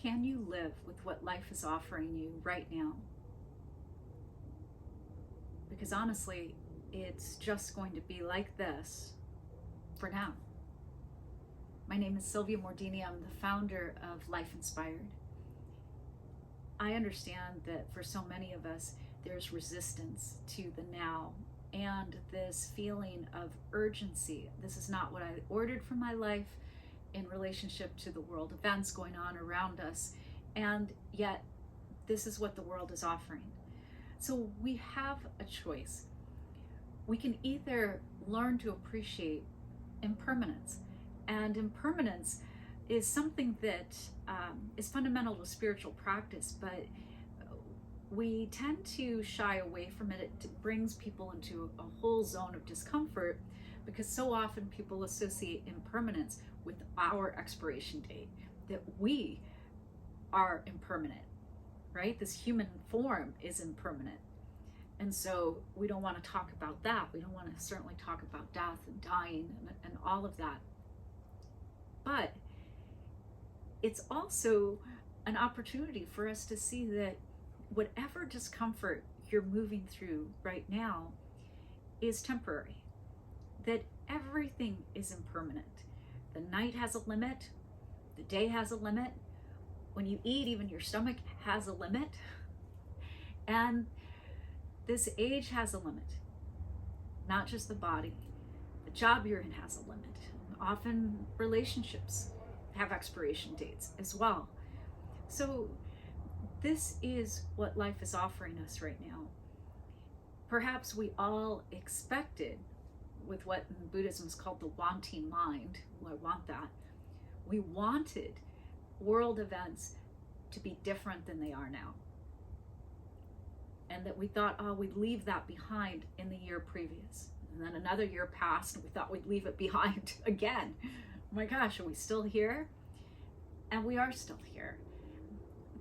can you live with what life is offering you right now? Because honestly, it's just going to be like this for now. My name is Sylvia Mordini. I'm the founder of Life Inspired. I understand that for so many of us, there's resistance to the now and this feeling of urgency. This is not what I ordered for my life in relationship to the world events going on around us, and yet this is what the world is offering. So we have a choice. We can either learn to appreciate impermanence, and impermanence is something that is fundamental to spiritual practice, but we tend to shy away from it. It brings people into a whole zone of discomfort because so often people associate impermanence with our expiration date, that we are impermanent, right? This human form is impermanent. And so we don't want to talk about that. We don't want to certainly talk about death and dying and all of that. But it's also an opportunity for us to see that whatever discomfort you're moving through right now is temporary, that everything is impermanent. The night has a limit, the day has a limit. When you eat, even your stomach has a limit. And this age has a limit, not just the body. The job you're in has a limit. Often relationships have expiration dates as well. So this is what life is offering us right now. Perhaps we all expected, with what in Buddhism is called the wanting mind, I want that. We wanted world events to be different than they are now. And that we thought, oh, we'd leave that behind in the year previous. And then another year passed and we thought we'd leave it behind again. Oh my gosh, are we still here? And we are still here.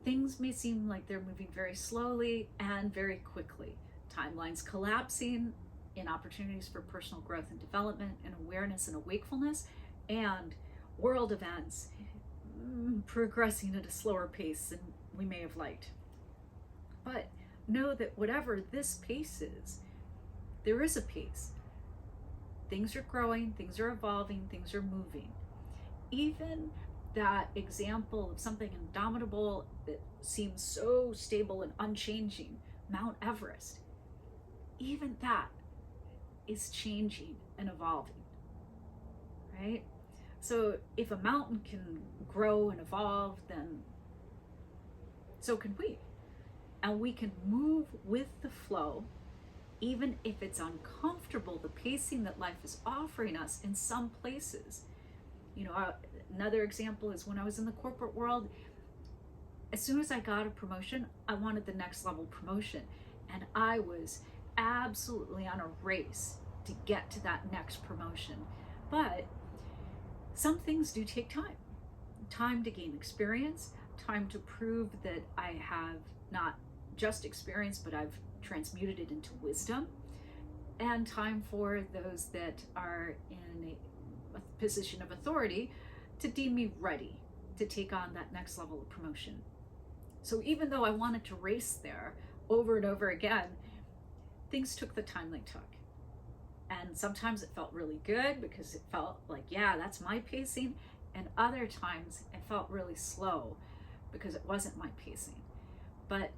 Things may seem like they're moving very slowly and very quickly. Timelines collapsing in opportunities for personal growth and development and awareness and wakefulness, and world events progressing at a slower pace than we may have liked. But know that whatever this pace is, there is a pace. Things are growing, things are evolving, things are moving. Even that example of something indomitable that seems so stable and unchanging, Mount Everest, even that is changing and evolving, right? So if a mountain can grow and evolve, then so can we. And we can move with the flow, even if it's uncomfortable, the pacing that life is offering us in some places. You know, another example is when I was in the corporate world, as soon as I got a promotion, I wanted the next level promotion. And I was absolutely on a race to get to that next promotion. But some things do take time. Time to gain experience, time to prove that I have not just experience, but I've transmuted it into wisdom, and time for those that are in a position of authority to deem me ready to take on that next level of promotion. So even though I wanted to race there over and over again, things took the time they took. And sometimes it felt really good because it felt like, yeah, that's my pacing. And other times it felt really slow because it wasn't my pacing. But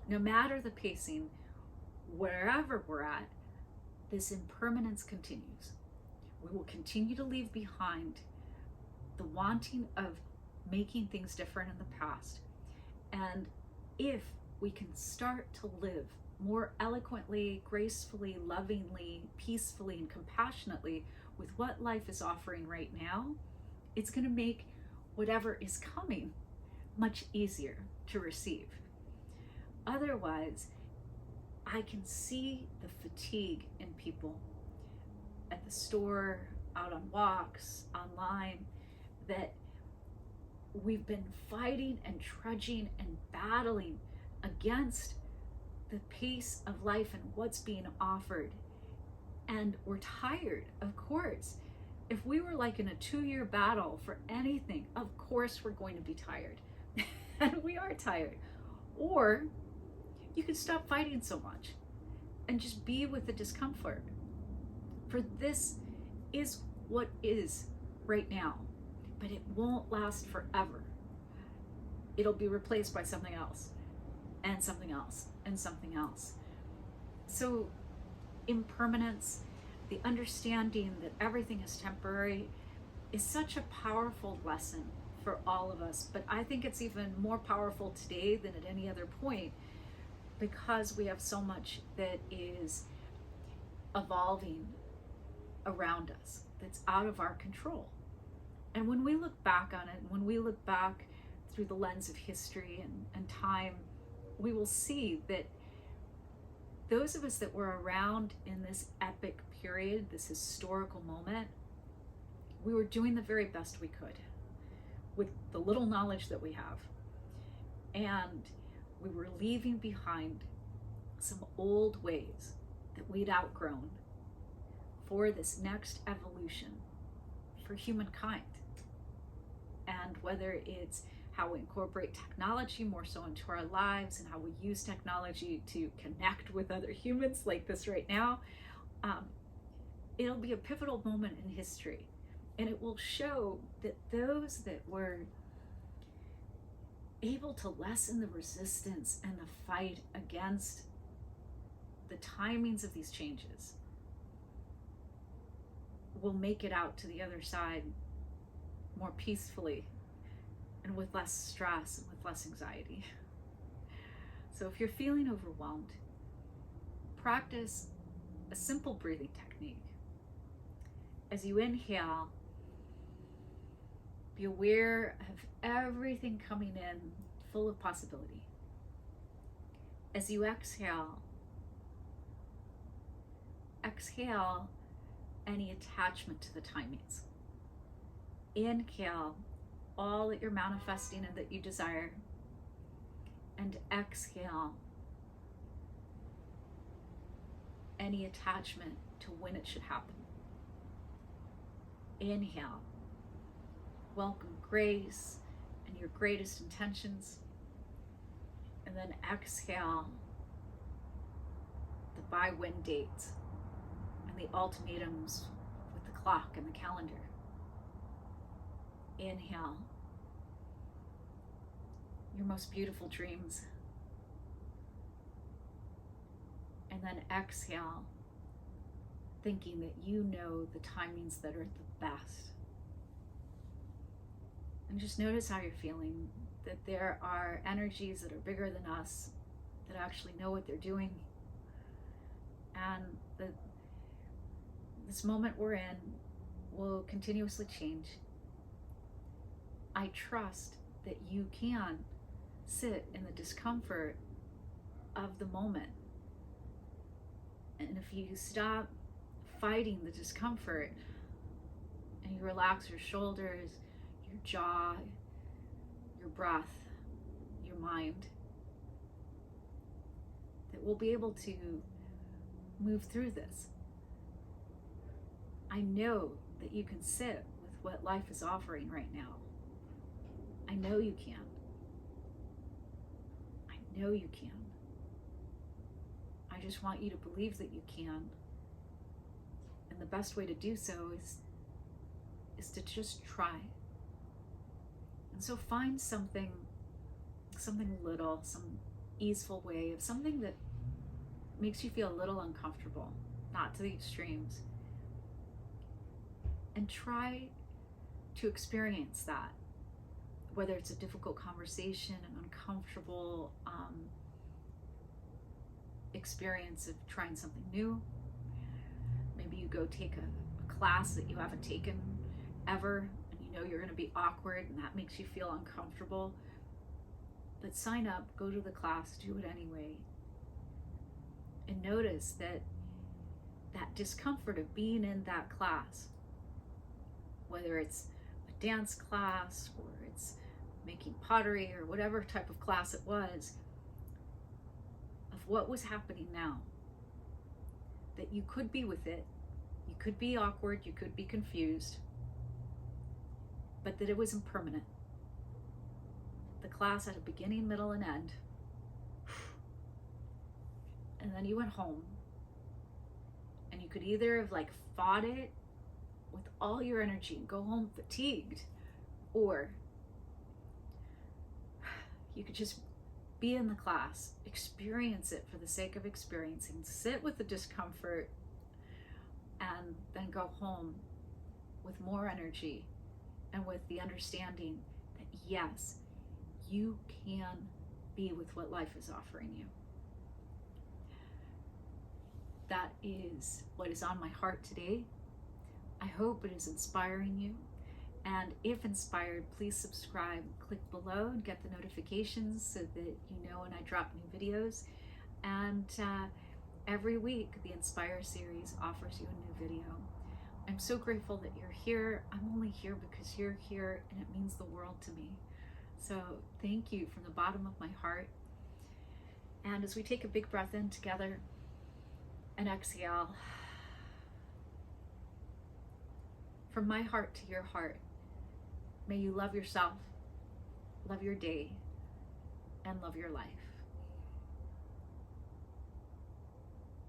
no matter the pacing, wherever we're at, this impermanence continues. We will continue to leave behind the wanting of making things different in the past. And if we can start to live more eloquently, gracefully, lovingly, peacefully, and compassionately with what life is offering right now, it's going to make whatever is coming much easier to receive. Otherwise, I can see the fatigue in people at the store, out on walks, online, that we've been fighting and trudging and battling against the pace of life and what's being offered. And we're tired, of course. If we were like in a 2-year battle for anything, of course we're going to be tired. And we are tired. Or you can stop fighting so much and just be with the discomfort. For this is what is right now, but it won't last forever. It'll be replaced by something else, and something else, and something else. So impermanence, the understanding that everything is temporary, is such a powerful lesson for all of us. But I think it's even more powerful today than at any other point, because we have so much that is evolving around us that's out of our control. And when we look back on it, when we look back through the lens of history and time, we will see that those of us that were around in this epic period, this historical moment, we were doing the very best we could with the little knowledge that we have. And we were leaving behind some old ways that we'd outgrown for this next evolution for humankind. And whether it's how we incorporate technology more so into our lives, and how we use technology to connect with other humans like this right now, it'll be a pivotal moment in history. And it will show that those that were able to lessen the resistance and the fight against the timings of these changes will make it out to the other side more peacefully and with less stress and with less anxiety. So if you're feeling overwhelmed, practice a simple breathing technique. As you inhale, be aware of everything coming in full of possibility. As you exhale, exhale any attachment to the timings. Inhale all that you're manifesting and that you desire, and exhale any attachment to when it should happen. Inhale, welcome grace and your greatest intentions, and then exhale the by-when dates and the ultimatums with the clock and the calendar. Inhale your most beautiful dreams, and then exhale thinking that you know the timings that are the best. And just notice how you're feeling, that there are energies that are bigger than us that actually know what they're doing, and that this moment we're in will continuously change. I trust that you can sit in the discomfort of the moment. And if you stop fighting the discomfort and you relax your shoulders, your jaw, your breath, your mind, that we'll be able to move through this. I know that you can sit with what life is offering right now. I know you can. I know you can. I just want you to believe that you can. And the best way to do so is to just try. And so find something little, some easeful way of something that makes you feel a little uncomfortable, not to the extremes. And try to experience that. Whether it's a difficult conversation, an uncomfortable experience of trying something new. Maybe you go take a class that you haven't taken ever, and you know you're going to be awkward and that makes you feel uncomfortable. But sign up, go to the class, do it anyway. And notice that discomfort of being in that class, whether it's a dance class or it's making pottery or whatever type of class it was, of what was happening now, that you could be with it, you could be awkward, you could be confused, but that it was impermanent, The class had a beginning, middle, and end. And then you went home, and you could either have like fought it with all your energy and go home fatigued, or you could just be in the class, experience it for the sake of experiencing, sit with the discomfort, and then go home with more energy and with the understanding that yes, you can be with what life is offering you. That is what is on my heart today. I hope it is inspiring you. And if inspired, please subscribe, click below and get the notifications so that you know when I drop new videos. And every week, the Inspire series offers you a new video. I'm so grateful that you're here. I'm only here because you're here, and it means the world to me. So thank you from the bottom of my heart. And as we take a big breath in together and exhale, from my heart to your heart, may you love yourself, love your day, and love your life.